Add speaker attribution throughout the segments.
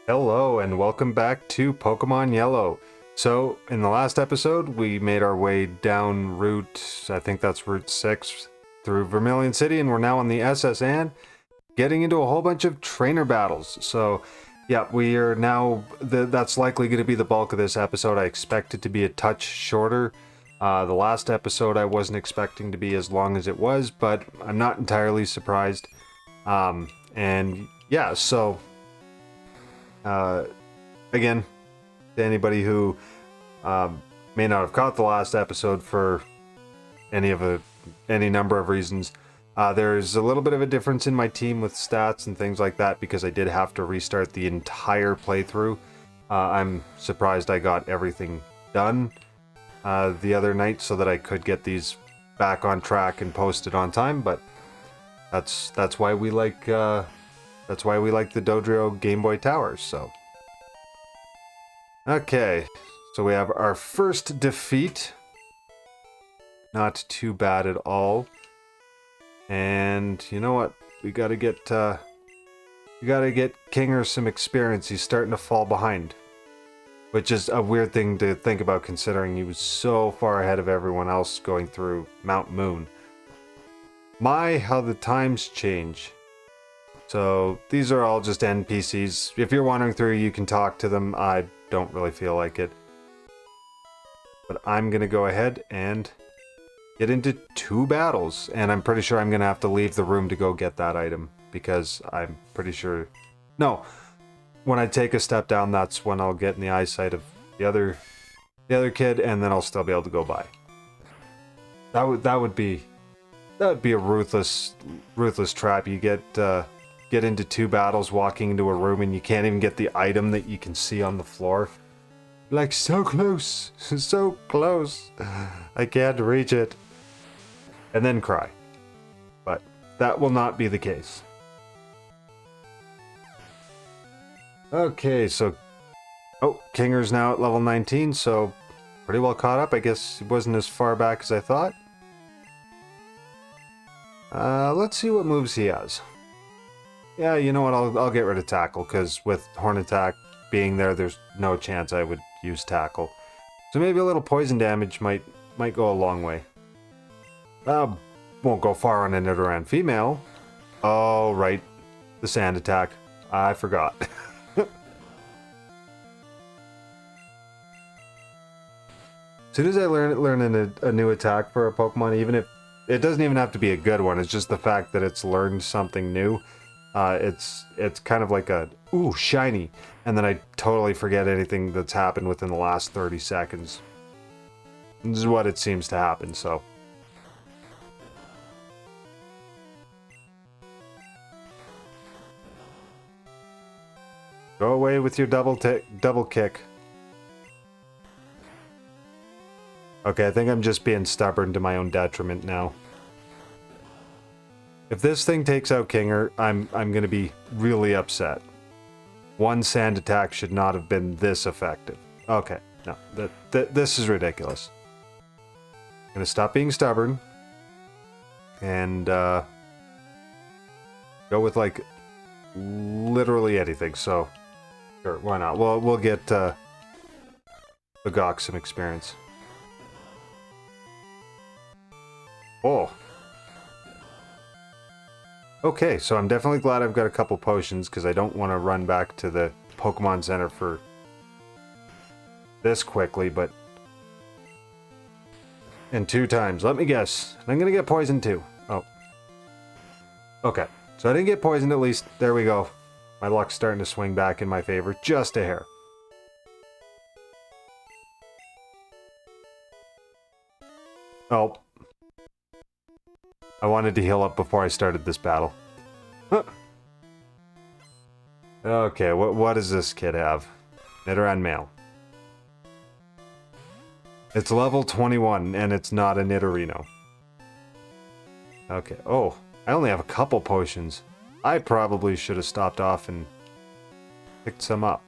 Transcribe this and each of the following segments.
Speaker 1: Hello and welcome back to Pokemon Yellow. So in the last episode we made our way down route, I think that's Route 6 through Vermilion City, and we're now on the SS Anne getting into a whole bunch of trainer battles. So yeah, we are now, that's likely going to be the bulk of this episode. I expect it to be a touch shorter. The last episode I wasn't expecting to be as long as it was, but I'm not entirely surprised. And yeah, so again, to anybody who may not have caught the last episode for any number of reasons, there's a little bit of a difference in my team with stats and things like that because I did have to restart the entire playthrough. I'm surprised I got everything done the other night so that I could get these back on track and posted on time, but that's why we like the Dodrio Game Boy Towers. So okay, so we have our first defeat. Not too bad at all. And you know what? We gotta get Kinger some experience. He's starting to fall behind, which is a weird thing to think about considering he was so far ahead of everyone else going through Mount Moon. My, how the times change. So these are all just NPCs. If you're wandering through, you can talk to them. I don't really feel like it. But I'm gonna go ahead and get into 2 battles, and I'm pretty sure I'm gonna have to leave the room to go get that item because I'm pretty sure. No, when I take a step down, that's when I'll get in the eyesight of the other kid, and then I'll still be able to go by. That would be a ruthless trap. You get into 2 battles, walking into a room, and you can't even get the item that you can see on the floor. Like, so close, so close. I can't reach it. And then cry. But that will not be the case. Okay, so Kinger's now at level 19, so pretty well caught up. I guess he wasn't as far back as I thought. Let's see what moves he has. Yeah, you know what, I'll get rid of Tackle, because with Horn Attack being there, there's no chance I would use Tackle. So maybe a little poison damage might go a long way. Won't go far on a Nidoran female. Oh, right. The Sand Attack. I forgot. As soon as I learn a new attack for a Pokemon, even if it doesn't even have to be a good one, it's just the fact that it's learned something new. It's kind of like a, ooh, shiny, and then I totally forget anything that's happened within the last 30 seconds. This is what it seems to happen, so. Go away with your double kick. Okay, I think I'm just being stubborn to my own detriment now. If this thing takes out Kinger, I'm gonna be really upset. 1 Sand Attack should not have been this effective. Okay, no, this is ridiculous. I'm gonna stop being stubborn and go with like literally anything. So sure, why not? We'll get Bagok some experience. Oh. Okay, so I'm definitely glad I've got a couple potions, because I don't want to run back to the Pokemon Center for this quickly, but in 2 times. Let me guess. I'm gonna get poisoned too. Oh. Okay, so I didn't get poisoned at least. There we go. My luck's starting to swing back in my favor, just a hair. Oh. I wanted to heal up before I started this battle. Huh. Okay, what does this kid have? Nidoran male. It's level 21, and it's not a Nidorino. Okay, oh, I only have a couple potions. I probably should have stopped off and picked some up.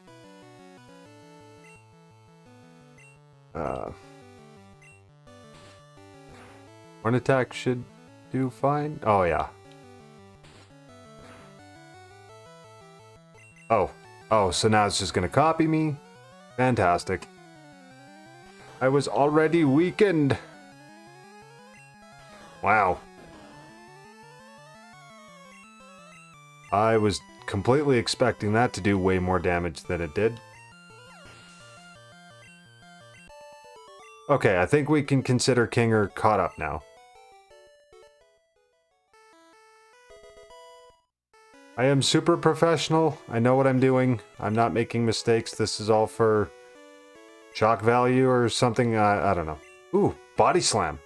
Speaker 1: One attack should do fine. Oh, yeah. Oh. Oh, so now it's just gonna copy me? Fantastic. I was already weakened. Wow. I was completely expecting that to do way more damage than it did. Okay, I think we can consider Kinger caught up now. I am super professional. I know what I'm doing. I'm not making mistakes. This is all for shock value or something. I don't know. Ooh, body slam.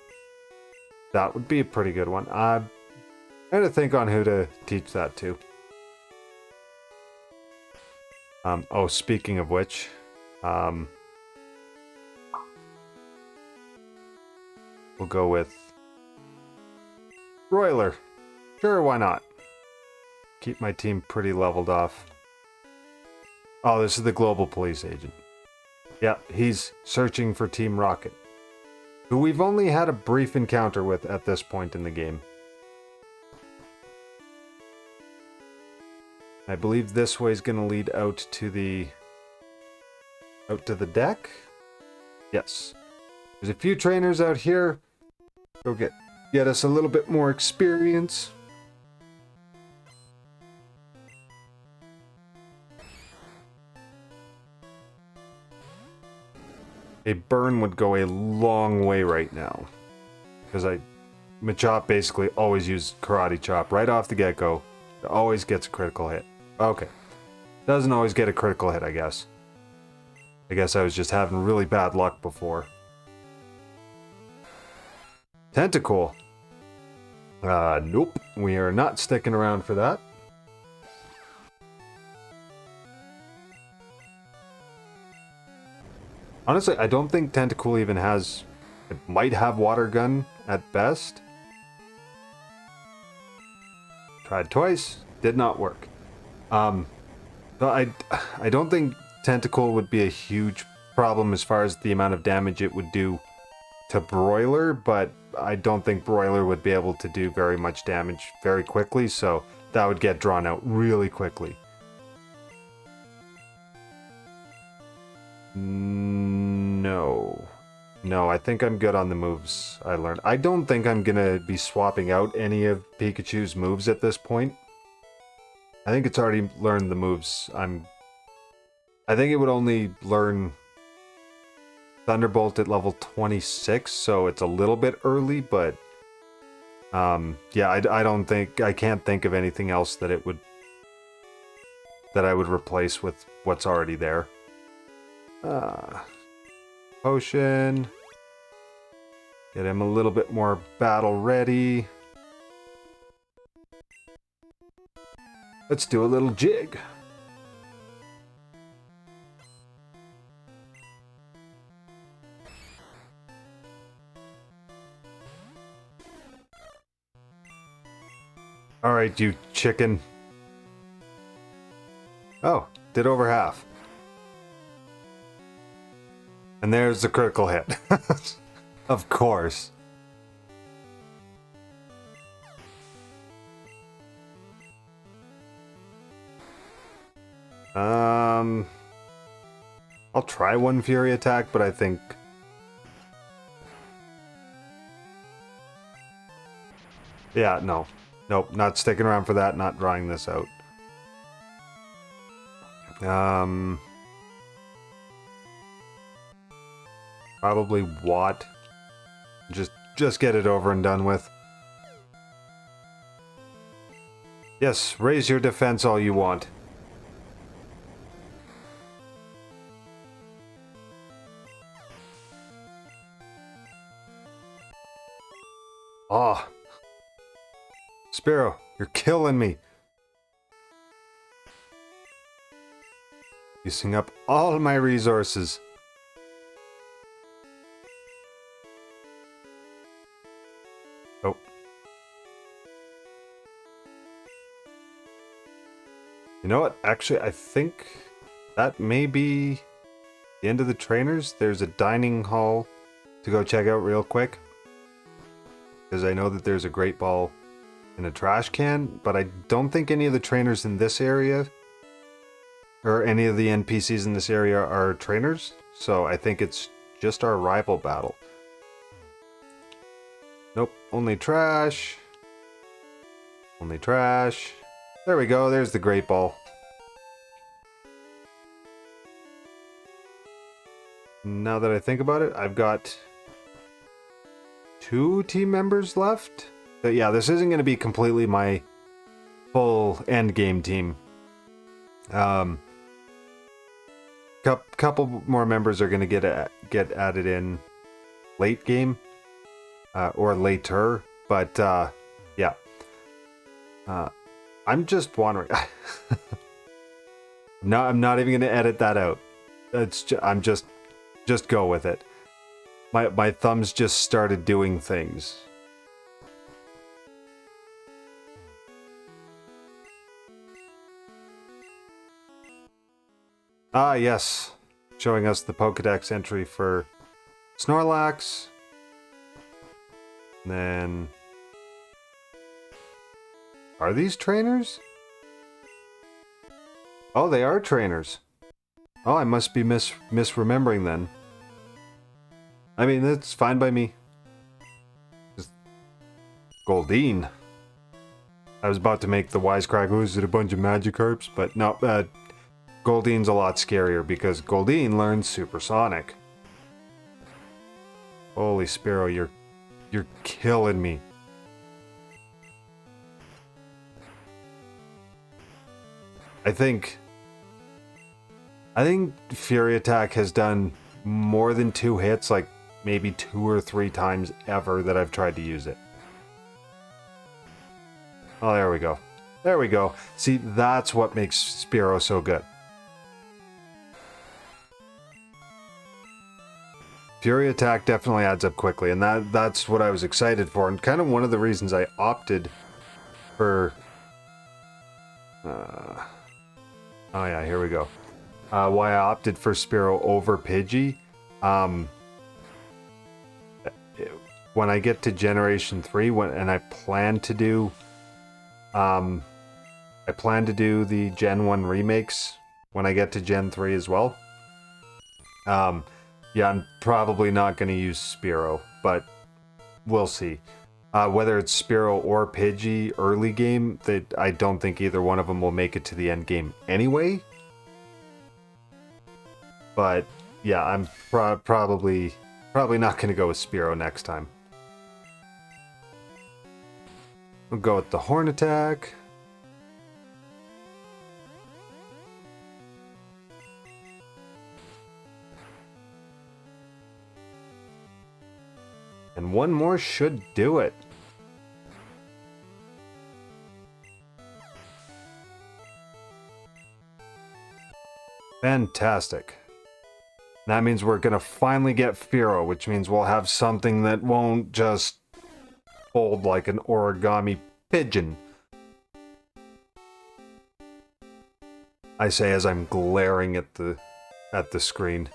Speaker 1: That would be a pretty good one. I'm trying to think on who to teach that to. Oh, speaking of which, we'll go with Broiler. Sure, why not? Keep my team pretty leveled off. Oh, this is the global police agent. Yeah, he's searching for Team Rocket, who we've only had a brief encounter with at this point in the game. I believe this way is going to lead out to the deck. Yes. There's a few trainers out here. Go get us a little bit more experience. A burn would go a long way right now. Because Machop basically always used Karate Chop right off the get-go. It always gets a critical hit. Okay. Doesn't always get a critical hit, I guess. I guess I was just having really bad luck before. Tentacle. Nope. We are not sticking around for that. Honestly, I don't think Tentacool even has... It might have Water Gun at best. Tried twice. Did not work. So I don't think Tentacool would be a huge problem as far as the amount of damage it would do to Broiler, but I don't think Broiler would be able to do very much damage very quickly, so that would get drawn out really quickly. No, I think I'm good on the moves I learned. I don't think I'm gonna be swapping out any of Pikachu's moves at this point. I think it's already learned the moves. I think it would only learn Thunderbolt at level 26, so it's a little bit early, but yeah, I can't think of anything else that I would replace with what's already there. Potion. Get him a little bit more battle ready. Let's do a little jig. Alright, you chicken. Oh, did over half. And there's the critical hit. Of course. I'll try one Fury attack, but I think... Yeah, no. Nope, not sticking around for that, not drawing this out. Probably Watt. Just get it over and done with. Yes, raise your defense all you want. Ah. Spearow, you're killing me. Using up all my resources. Oh. You know what? Actually, I think that may be the end of the trainers, there's a dining hall to go check out real quick. Because I know that there's a great ball in a trash can, but I don't think any of the trainers in this area or any of the NPCs in this area are trainers. So I think it's just our rival battle. Nope, only trash. Only trash. There we go, there's the great ball. Now that I think about it, I've got 2 team members left. But yeah, this isn't going to be completely my full end game team. Couple more members are going to get added in late game or later, but yeah. I'm just wondering. No, I'm not even going to edit that out. I'm just go with it. My thumbs just started doing things. Ah, yes. Showing us the Pokedex entry for Snorlax. And then... Are these trainers? Oh, they are trainers. Oh, I must be misremembering then. I mean, that's fine by me. Just Goldeen. I was about to make the wisecrack, oh, is it a bunch of Magikarps? But no, Goldeen's a lot scarier because Goldeen learns Supersonic. Holy Spearow, you're killing me. I think Fury Attack has done more than 2 hits, like maybe 2 or 3 times ever that I've tried to use it. Oh, there we go. There we go. See, that's what makes Spearow so good. Fury Attack definitely adds up quickly, and that's what I was excited for, and kind of one of the reasons I opted for... Oh yeah, here we go. Why I opted for Spearow over Pidgey. When I get to Generation 3, and I plan to do... I plan to do the Gen 1 remakes when I get to Gen 3 as well. Yeah, I'm probably not going to use Spearow, but we'll see. Whether it's Spearow or Pidgey early game, I don't think either one of them will make it to the end game anyway. But yeah, I'm probably not going to go with Spearow next time. We'll go with the Horn Attack. And one more should do it. Fantastic. That means we're gonna finally get Fearow, which means we'll have something that won't just fold like an origami pigeon. I say as I'm glaring at the screen.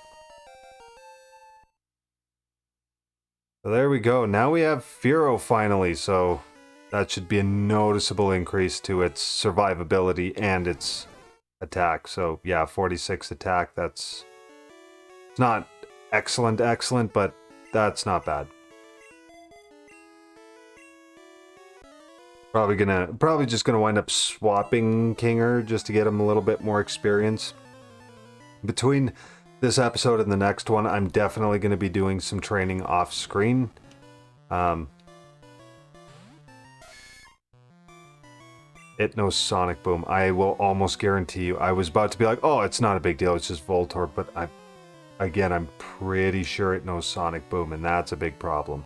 Speaker 1: So there we go. Now we have Fearow finally, so that should be a noticeable increase to its survivability and its attack. So yeah, 46 attack, it's not excellent, but that's not bad. Probably just gonna wind up swapping Kinger just to get him a little bit more experience. Between this episode and the next one, I'm definitely going to be doing some training off screen. It knows Sonic Boom. I will almost guarantee you. I was about to be like, oh, it's not a big deal, it's just Voltorb, but I'm pretty sure it knows Sonic Boom, and that's a big problem.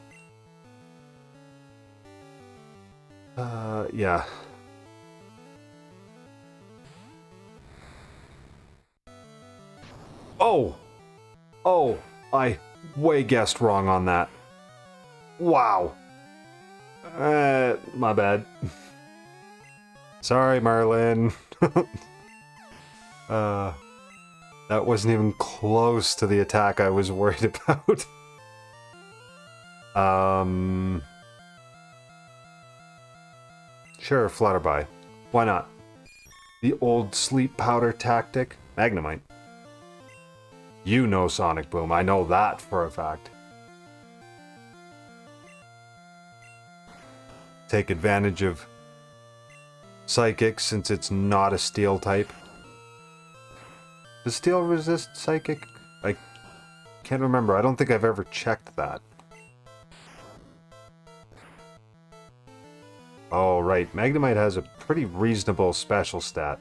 Speaker 1: Yeah. Oh, I way guessed wrong on that. Wow. My bad. Sorry, Marlin. That wasn't even close to the attack I was worried about. Sure, Flutterby. Why not? The old sleep powder tactic. Magnemite. You know Sonic Boom. I know that for a fact. Take advantage of Psychic since it's not a Steel type. Does Steel resist Psychic? I can't remember. I don't think I've ever checked that. Oh, right. Magnemite has a pretty reasonable special stat.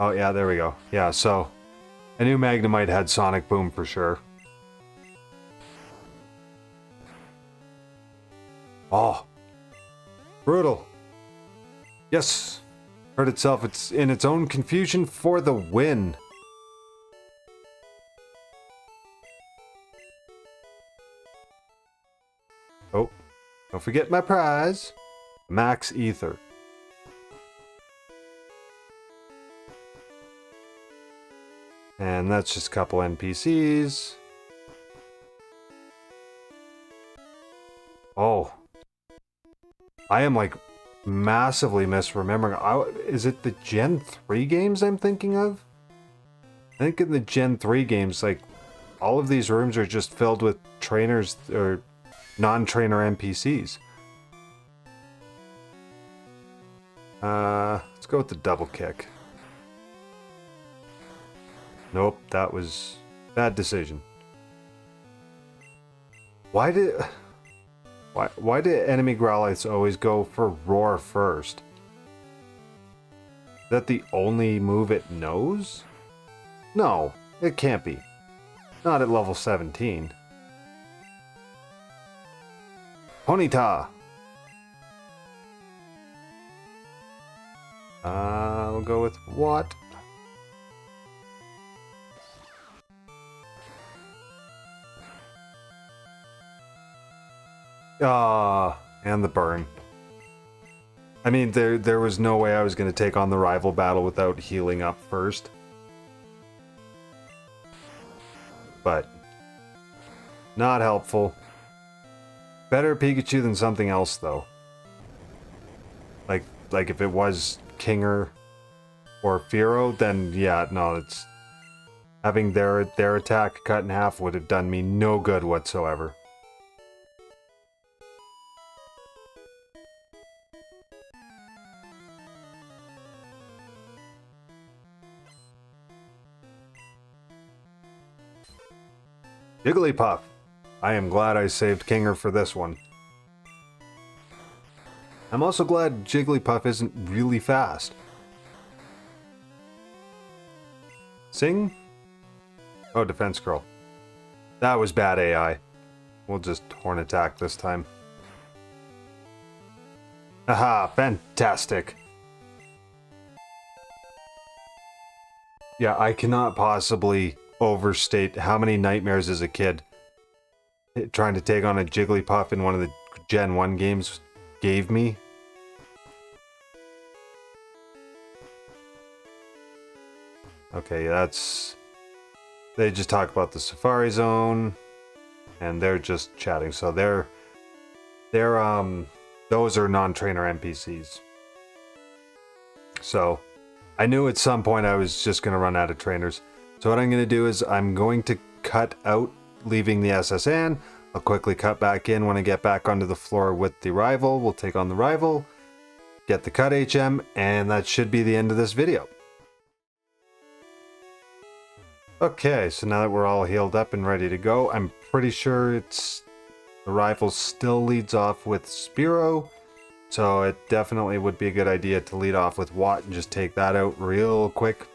Speaker 1: Oh, yeah, there we go. Yeah, so I knew Magnemite had Sonic Boom for sure. Oh. Brutal. Yes. Hurt itself. It's in its own confusion for the win. Oh. Don't forget my prize. Max Ether. And that's just a couple NPCs. Oh. I am like massively misremembering. Is it the Gen 3 games I'm thinking of? I think in the Gen 3 games, like, all of these rooms are just filled with trainers or non-trainer NPCs. Let's go with the double kick. Nope, that was bad decision. Why did enemy Growlites always go for Roar first? Is that the only move it knows? No, it can't be. Not at level 17. Ponyta! I'll go with what? And the burn. I mean, there was no way I was going to take on the rival battle without healing up first. But not helpful. Better Pikachu than something else, though. Like if it was Kinger or Fearow, then yeah, no, it's having their attack cut in half would have done me no good whatsoever. Jigglypuff. I am glad I saved Kinger for this one. I'm also glad Jigglypuff isn't really fast. Sing? Oh, Defense Curl. That was bad AI. We'll just Horn Attack this time. Aha, fantastic. Yeah, I cannot possibly overstate how many nightmares as a kid trying to take on a Jigglypuff in one of the Gen 1 games gave me. Okay, that's... They just talk about the Safari Zone, and they're just chatting, so those are non-trainer NPCs. So, I knew at some point I was just going to run out of trainers. So what I'm going to do is I'm going to cut out, leaving the SSN. I'll quickly cut back in when I get back onto the floor with the rival. We'll take on the rival, get the cut HM, and that should be the end of this video. Okay, so now that we're all healed up and ready to go, I'm pretty sure the rival still leads off with Spearow, so it definitely would be a good idea to lead off with Watt and just take that out real quick.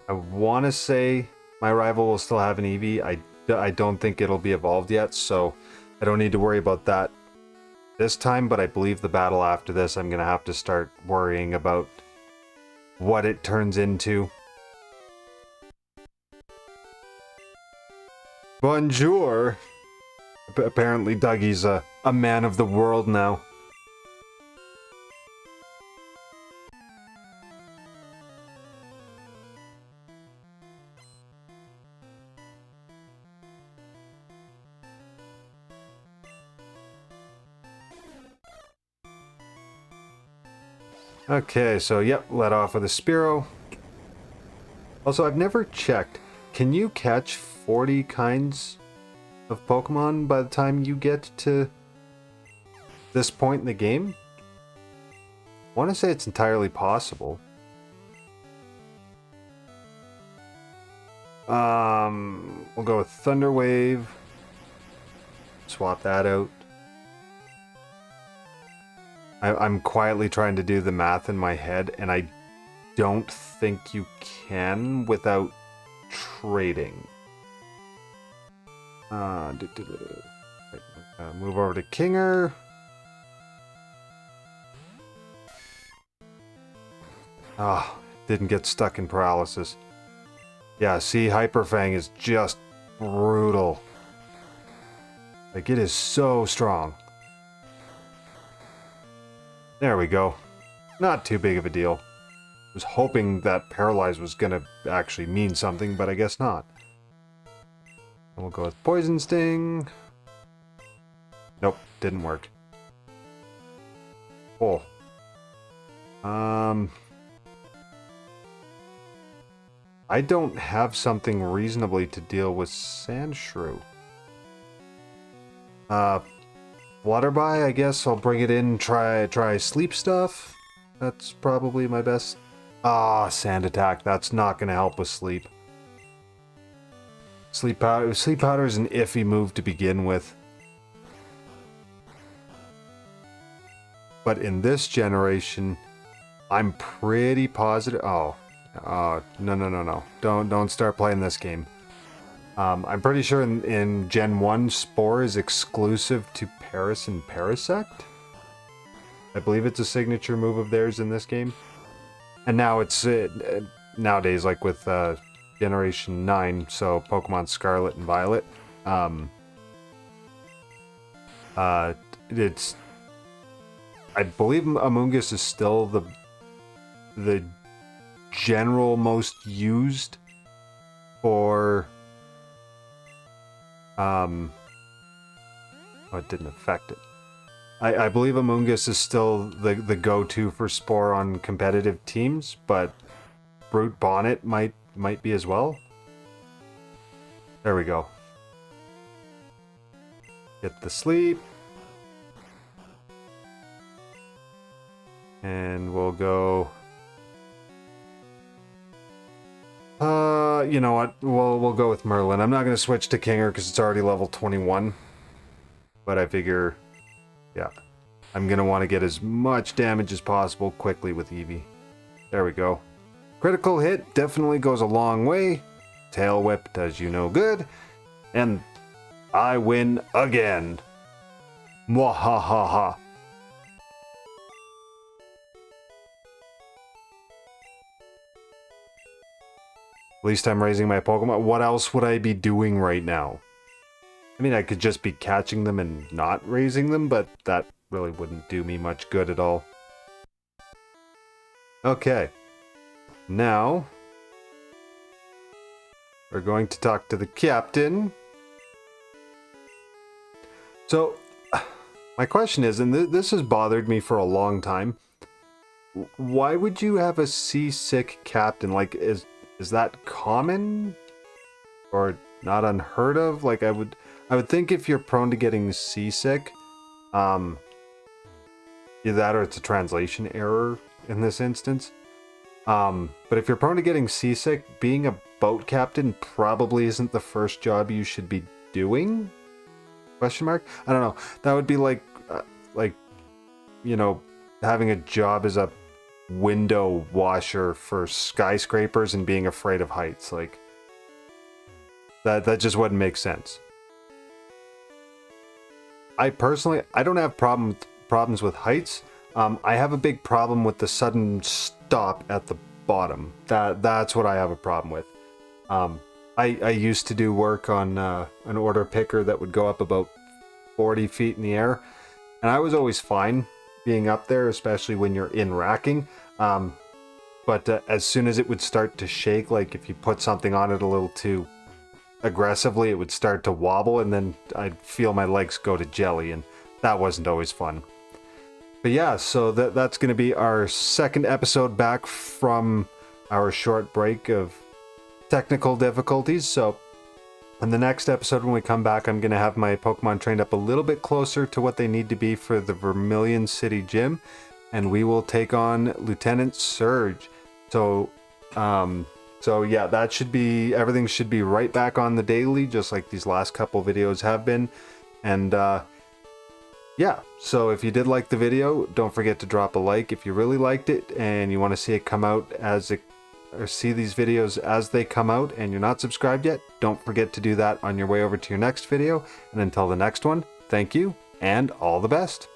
Speaker 1: I want to say my rival will still have an Eevee. I don't think it'll be evolved yet, so I don't need to worry about that this time, but I believe the battle after this, I'm going to have to start worrying about what it turns into. Bonjour! apparently Dougie's a man of the world now. Okay, so yep, let off with a Spearow. Also, I've never checked. Can you catch 40 kinds of Pokemon by the time you get to this point in the game? I want to say it's entirely possible. We'll go with Thunder Wave. Swap that out. I'm quietly trying to do the math in my head, and I don't think you can without trading. Move over to Kinger. Didn't get stuck in paralysis. Yeah, see, Hyper Fang is just brutal. Like, it is so strong. There we go. Not too big of a deal. Was hoping that Paralyze was gonna actually mean something, but I guess not. And we'll go with Poison Sting. Nope, didn't work. Oh. I don't have something reasonably to deal with Sandshrew. Flutterby, I guess I'll bring it in, try Sleep Stuff. That's probably my best. Sand Attack, that's not gonna help with Sleep. Sleep Powder is an iffy move to begin with. But in this generation, I'm pretty positive. No. Don't start playing this game. I'm pretty sure in Gen 1, Spore is exclusive to Paris and Parasect. I believe it's a signature move of theirs in this game. And now it's, nowadays, like with Generation 9, so Pokemon Scarlet and Violet, it's, I believe Amoonguss is still the general most used for, it didn't affect it. I believe Amoonguss is still the go-to for Spore on competitive teams, but Brute Bonnet might be as well. There we go. Get the sleep. And we'll go... you know what? We'll go with Merlin. I'm not going to switch to Kinger because it's already level 21. But I figure... yeah. I'm going to want to get as much damage as possible quickly with Eevee. There we go. Critical hit definitely goes a long way. Tail Whip does you no good. And I win again. Mwahaha. At least I'm raising my Pokemon. What else would I be doing right now? I mean, I could just be catching them and not raising them, but that really wouldn't do me much good at all. Okay. Now, we're going to talk to the captain. So, my question is, and this has bothered me for a long time, why would you have a seasick captain? Like, is that common? Or not unheard of? Like, I would think if you're prone to getting seasick, either that or it's a translation error in this instance. But if you're prone to getting seasick, being a boat captain probably isn't the first job you should be doing? Question mark? I don't know. That would be like, you know, having a job as a window washer for skyscrapers and being afraid of heights. Like, that just wouldn't make sense. I personally, I don't have problems with heights. I have a big problem with the sudden stop at the bottom. That's what I have a problem with. I used to do work on an order picker that would go up about 40 feet in the air. And I was always fine being up there, especially when you're in racking. But as soon as it would start to shake, like if you put something on it a little too aggressively, it would start to wobble, and then I'd feel my legs go to jelly, and that wasn't always fun. But yeah, so that's going to be our second episode back from our short break of technical difficulties. So in the next episode, when we come back, I'm going to have my Pokemon trained up a little bit closer to what they need to be for the Vermilion City Gym, and we will take on Lieutenant Surge. So yeah, that should be, everything should be right back on the daily, just like these last couple videos have been. And yeah, so if you did like the video, don't forget to drop a like if you really liked it and you want to see it come out as it, or see these videos as they come out, and you're not subscribed yet, don't forget to do that on your way over to your next video. And until the next one, thank you and all the best.